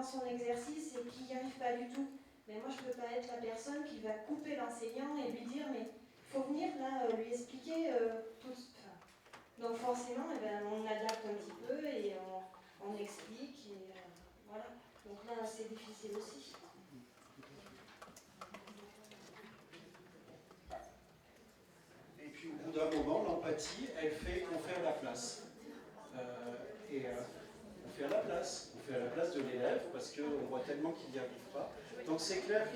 son exercice et qui n'y arrive pas du tout. Mais moi, je ne peux pas être la personne qui va couper l'enseignant et lui dire mais il faut venir là lui expliquer tout. Enfin, donc forcément, eh ben, on adapte un petit peu et on explique. Et, voilà. Donc là, c'est difficile aussi. Et puis au bout d'un moment, l'empathie, elle fait qu'on fait à la place. On fait à la place. On fait à la place de l'élève parce qu'on voit tellement qu'il n'y arrive pas. Donc c'est clair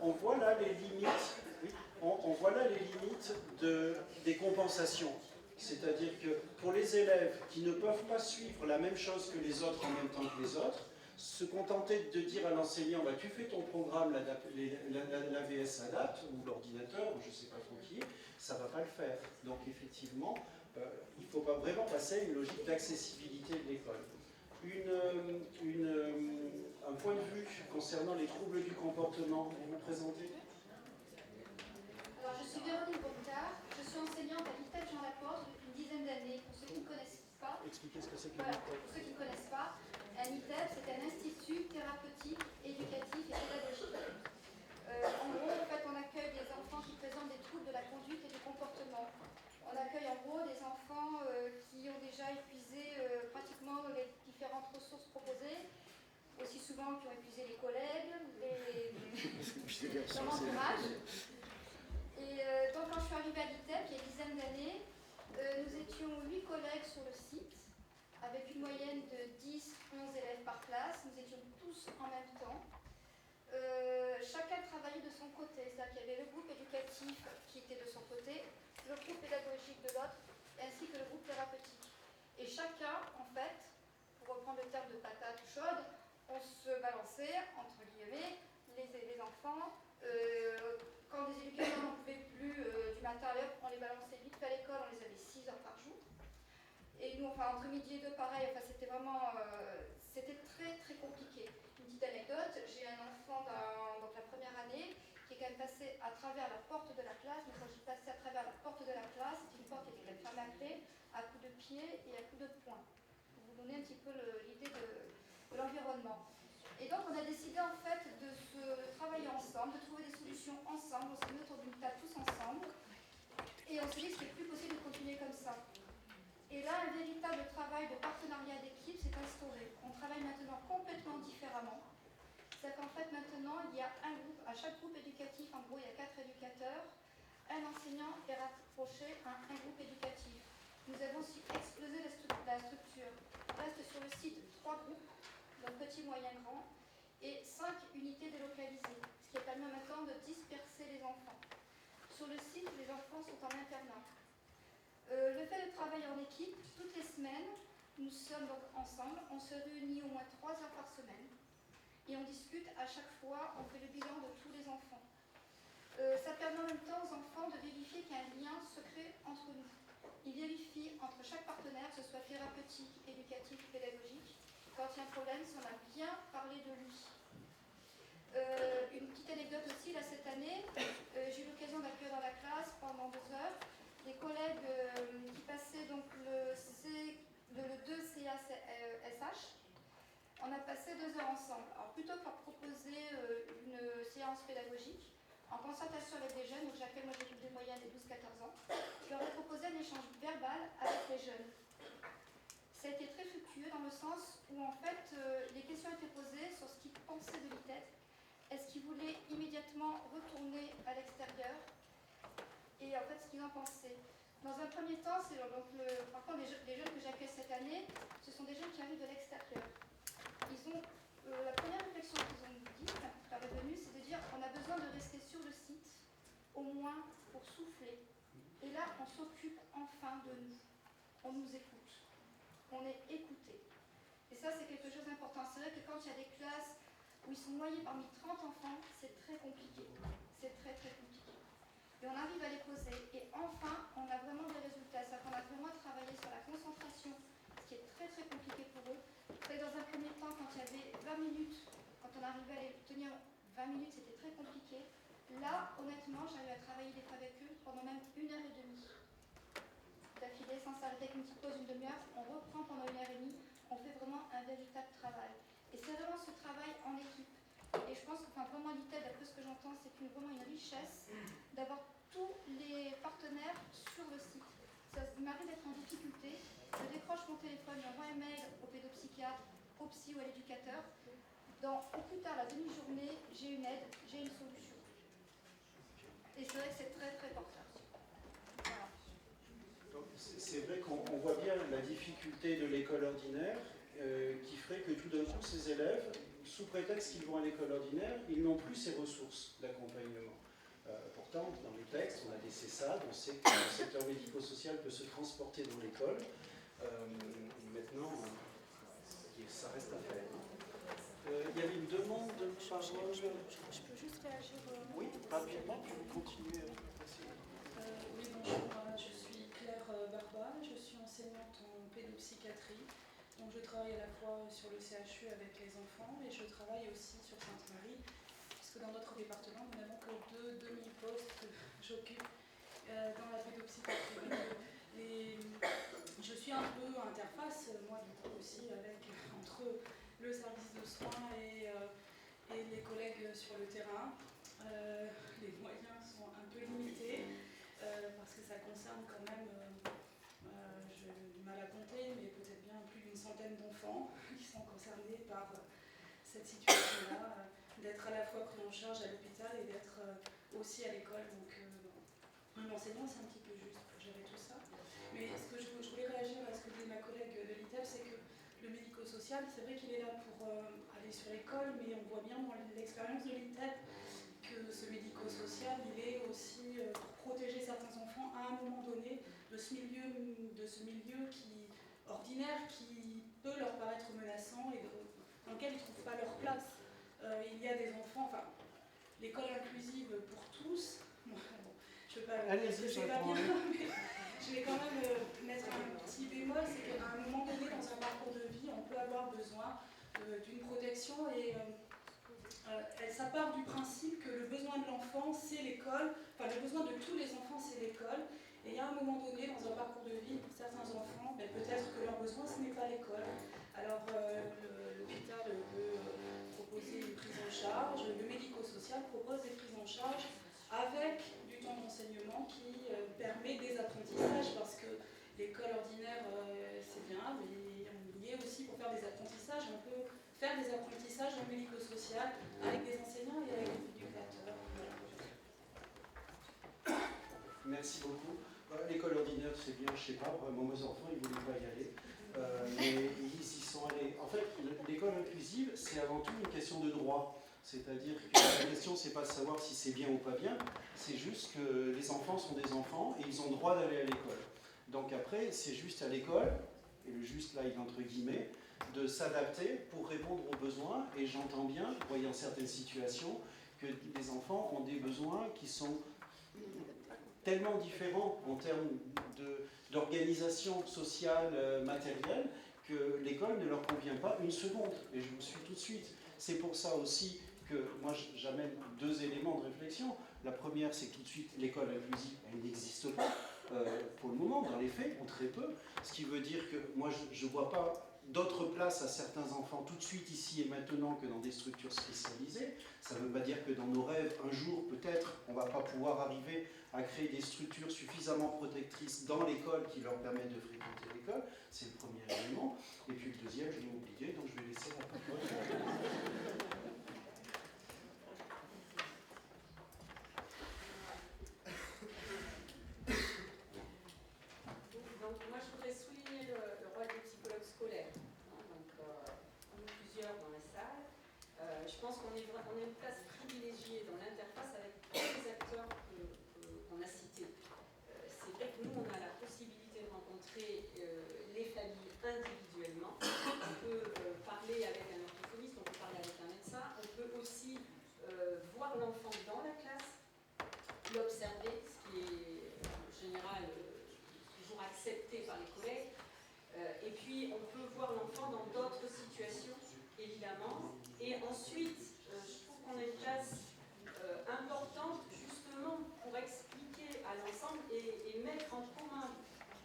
qu'on voit là les limites, oui, on voit là les limites des compensations. C'est-à-dire que pour les élèves qui ne peuvent pas suivre la même chose que les autres en même temps que les autres, se contenter de dire à l'enseignant bah, tu fais ton programme, l'AVS adapte, ou l'ordinateur, ou je ne sais pas trop qui, ça ne va pas le faire. Donc effectivement, il faut pas vraiment passer à une logique d'accessibilité de l'école. Un point de vue concernant les troubles du comportement, vous vous présentez? Alors, je suis Véronique Bontard, je suis enseignante à l'ITEP Jean Laporte depuis une dizaine d'années. Pour ceux qui ne connaissent pas, expliquez ce que c'est que voilà, pour ceux qui ne connaissent pas, un ITEP, c'est un institut thérapeutique, éducatif et pédagogique. En gros, en fait, on accueille des enfants qui présentent des troubles de la conduite et du comportement. On accueille en gros des enfants qui ont déjà épuisé pratiquement les différentes ressources proposées, aussi souvent qui ont épuisé les collègues, leur entourage. Et donc quand je suis arrivée à l'ITEP, il y a une dizaine d'années, nous étions 8 collègues sur le site, avec une moyenne de 10-11 élèves par classe. Nous étions tous en même temps. Chacun travaillait de son côté, c'est-à-dire qu'il y avait le groupe éducatif qui était de son côté, le groupe pédagogique de l'autre, ainsi que le groupe thérapeutique. Et chacun, en fait, pour reprendre le terme de patate chaude, on se balançait, entre guillemets, les enfants. Quand des éducateurs n'en pouvaient plus du matin à l'heure, on les balançait vite fait à l'école, on les avait 6 heures par jour. Et nous, enfin, entre midi et deux, pareil, enfin, c'était vraiment, c'était très très compliqué. Une petite anecdote, j'ai un enfant dans la première année qui est quand même passé à travers la porte de la classe, mais quand je passais à travers la porte de la classe, c'est une porte qui était quand même fermée à clé, à coups de pied et à coups de poing. Pour vous donner un petit peu l'idée de l'environnement. Et donc on a décidé en fait de se travailler ensemble, de trouver des solutions ensemble, on s'est mis autour d'une table tous ensemble, et on s'est dit que c'était plus possible de continuer comme ça. Et là, un véritable travail de partenariat d'équipe s'est instauré. On travaille maintenant complètement différemment. C'est-à-dire qu'en fait, maintenant, il y a un groupe, à chaque groupe éducatif, en gros, il y a 4 éducateurs. Un enseignant est rapproché à un groupe éducatif. Nous avons aussi explosé la structure. Il reste sur le site 3 groupes, donc petit, moyen, grand, et 5 unités délocalisées, ce qui a permis maintenant de disperser les enfants. Sur le site, les enfants sont en internat. Le fait de travailler en équipe, toutes les semaines, nous sommes donc ensemble, on se réunit au moins 3 heures par semaine et on discute à chaque fois, on fait le bilan de tous les enfants. Ça permet en même temps aux enfants de vérifier qu'il y a un lien secret entre nous. Ils vérifient entre chaque partenaire, que ce soit thérapeutique, éducatif, pédagogique, quand il y a un problème, si on a bien parlé de lui. Une petite anecdote aussi, là cette année, j'ai eu l'occasion d'accueillir dans la classe pendant 2 heures des collègues qui passaient donc le 2 CASH. On a passé 2 heures ensemble. Alors plutôt que de leur proposer une séance pédagogique, en concertation avec des jeunes, donc j'appelle, moi j'occupe des moyennes des 12-14 ans, je leur ai proposé un échange verbal avec les jeunes. Ça a été très fructueux dans le sens où en fait les questions étaient posées sur ce qu'ils pensaient de l'ITEP. Est-ce qu'ils voulaient immédiatement retourner à l'extérieur? Et en fait, ce qu'ils en pensaient. Dans un premier temps, par contre, les jeunes que j'accueille cette année, ce sont des jeunes qui arrivent de l'extérieur. Ils ont, la première réflexion qu'ils ont dit, leur est venue, c'est de dire on a besoin de rester sur le site, au moins pour souffler. Et là, on s'occupe enfin de nous. On nous écoute. On est écouté. Et ça, c'est quelque chose d'important. C'est vrai que quand il y a des classes où ils sont noyés parmi 30 enfants, c'est très compliqué. C'est très très compliqué. Et on arrive à les poser. Et enfin, on a vraiment des résultats. C'est-à-dire qu'on a vraiment travaillé sur la concentration, ce qui est très très compliqué pour eux. Et dans un premier temps, quand il y avait 20 minutes, quand on arrivait à les tenir 20 minutes, c'était très compliqué. Là, honnêtement, j'arrive à travailler des fois avec eux pendant même 1h30. D'affilée, sans s'arrêter avec une petite pause, une demi-heure, on reprend pendant 1h30, on fait vraiment un véritable travail. Et c'est vraiment ce travail en équipe. Et je pense que vraiment l'ITEP, d'après ce que j'entends, c'est vraiment une richesse d'avoir tous les partenaires sur le site. Il m'arrive d'être en difficulté, je décroche mon téléphone, j'envoie un mail au pédopsychiatre, au psy ou à l'éducateur. Au plus tard, la demi-journée, j'ai une aide, j'ai une solution. Et c'est vrai que c'est très très porteur. Voilà. C'est vrai qu'on voit bien la difficulté de l'école ordinaire qui ferait que tout d'un coup, ces élèves, sous prétexte qu'ils vont à l'école ordinaire, ils n'ont plus ces ressources d'accompagnement. Pourtant, dans les textes, on a des CESAD, on sait que le secteur médico-social peut se transporter dans l'école. Maintenant, ça reste à faire. Il y avait une demande de parole. Je peux juste réagir Oui, rapidement, puis vous continuez. Oui, bonjour, je suis Claire Barba, je suis enseignante en pédopsychiatrie. Donc je travaille à la fois sur le CHU avec les enfants et je travaille aussi sur Sainte-Marie, puisque dans notre département, nous n'avons que 2 demi-postes que j'occupe dans la pédopsychiatrie. Et je suis un peu interface, moi du coup aussi, entre le service de soins et les collègues sur le terrain. Les moyens sont un peu limités parce que ça concerne quand même, j'ai du mal à compter, mais peut-être bien plus d'une centaine d'enfants qui sont concernés par cette situation-là, d'être à la fois pris en charge à l'hôpital et d'être aussi à l'école. Donc un enseignant, c'est un petit peu juste pour gérer tout ça. Mais ce que je voulais réagir à ce que dit ma collègue de l'ITEP, c'est que le médico-social, c'est vrai qu'il est là pour aller sur l'école, mais on voit bien dans l'expérience de l'ITEP que ce médico-social, il est aussi pour protéger certains enfants à un moment donné de ce milieu ordinaire qui peut leur paraître menaçant et dans lequel ils ne trouvent pas leur place. Il y a des enfants, l'école inclusive pour tous, bon, je ne veux pas dire que c'est pas bien, mais je vais quand même mettre un petit bémol, c'est qu'à un moment donné dans un parcours de vie, on peut avoir besoin d'une protection et ça part du principe que le besoin de l'enfant, c'est l'école, le besoin de tous les enfants, c'est l'école. Et à un moment donné, dans un parcours de vie, pour certains enfants, peut-être que leur besoin, ce n'est pas l'école. Alors, l'hôpital peut proposer une prise en charge, le médico-social propose des prises en charge avec du temps d'enseignement qui permet des apprentissages, parce que l'école ordinaire, c'est bien, mais on y est aussi pour faire des apprentissages. On peut faire des apprentissages en médico-social avec des enseignants et avec des éducateurs. Merci beaucoup. L'école ordinaire, c'est bien, je ne sais pas, vraiment mes enfants, ils ne voulaient pas y aller. Mais ils y sont allés. En fait, l'école inclusive, c'est avant tout une question de droit. C'est-à-dire que la question, c'est pas de savoir si c'est bien ou pas bien, c'est juste que les enfants sont des enfants et ils ont le droit d'aller à l'école. Donc après, c'est juste à l'école, et le juste là, il est entre guillemets, de s'adapter pour répondre aux besoins. Et j'entends bien, voyant certaines situations, que les enfants ont des besoins qui sont tellement différents en termes d'organisation sociale, matérielle, que l'école ne leur convient pas une seconde. Et je vous suis tout de suite. C'est pour ça aussi que moi j'amène 2 éléments de réflexion. La première, c'est que tout de suite, l'école inclusive, elle n'existe pas pour le moment, dans les faits, ou très peu. Ce qui veut dire que moi, je ne vois pas d'autres places à certains enfants tout de suite, ici et maintenant, que dans des structures spécialisées. Ça ne veut pas dire que dans nos rêves, un jour, peut-être, on ne va pas pouvoir arriver à créer des structures suffisamment protectrices dans l'école qui leur permettent de fréquenter l'école. C'est le premier élément. Et puis le deuxième, je l'ai oublié, donc je vais laisser la parole. Je pense qu'on a une place privilégiée dans l'interface avec tous les acteurs qu'on a cités. C'est vrai que nous, on a la possibilité de rencontrer les familles individuellement. On peut parler avec un orthophoniste, on peut parler avec un médecin. On peut aussi voir l'enfant dans la classe, l'observer, ce qui est en général toujours accepté par les collègues. Et puis, on peut voir l'enfant dans d'autres situations, évidemment. Et ensuite, je trouve qu'on a une place importante justement pour expliquer à l'ensemble et mettre en commun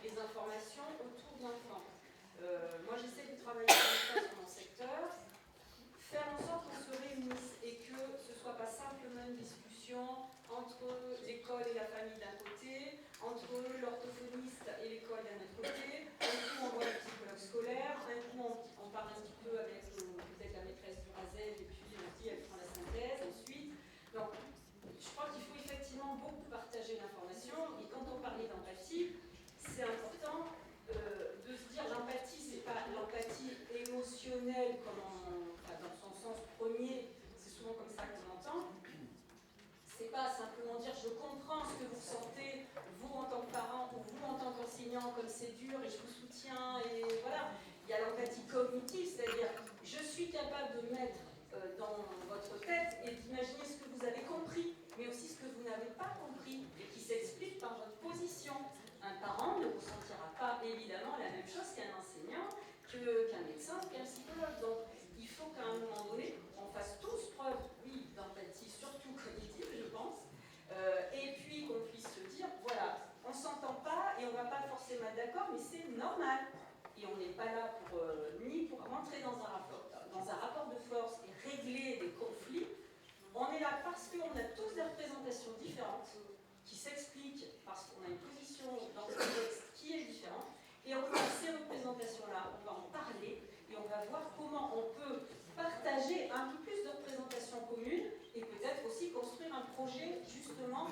les informations autour de l'enfant. Moi, j'essaie de travailler avec ça sur mon secteur. entre l'orthophoniste et l'école d'un autre côté, un coup on voit le psychologue scolaire, un coup on parle un petit peu avec peut-être la maîtresse du RASEL, et puis on se dit elle prend la synthèse ensuite. Donc je crois qu'il faut effectivement beaucoup partager l'information, et quand on parlait d'empathie, c'est important de se dire l'empathie, c'est pas l'empathie émotionnelle comme dans son sens premier, c'est souvent comme ça qu'on l'entend. C'est pas simplement dire je comprends ce que vous ressentez, vous en tant que parent ou vous en tant qu'enseignant, comme c'est dur et je vous soutiens, et voilà. Il y a l'empathie cognitive, c'est-à-dire je suis capable de mettre dans votre tête et d'imaginer ce que vous avez compris, mais aussi ce que vous n'avez pas compris et qui s'explique par votre position. Un parent ne ressentira pas évidemment la même chose qu'un enseignant, qu'un médecin, qu'un psychologue. Donc il faut qu'à un moment donné, on fasse tous preuve, oui, d'empathie, surtout cognitive, je pense, et puis qu'on puisse se dire, voilà, on ne s'entend pas et on ne va pas forcément être d'accord, mais c'est normal. Et on n'est pas là ni pour rentrer dans un rapport de force et régler des conflits. On est là parce qu'on a tous des représentations différentes qui s'expliquent parce qu'on a une position dans ce texte qui est différente. Et on a ces représentations-là, on va en parler et on va voir comment on peut partager un peu plus de représentations communes et peut-être aussi construire un projet justement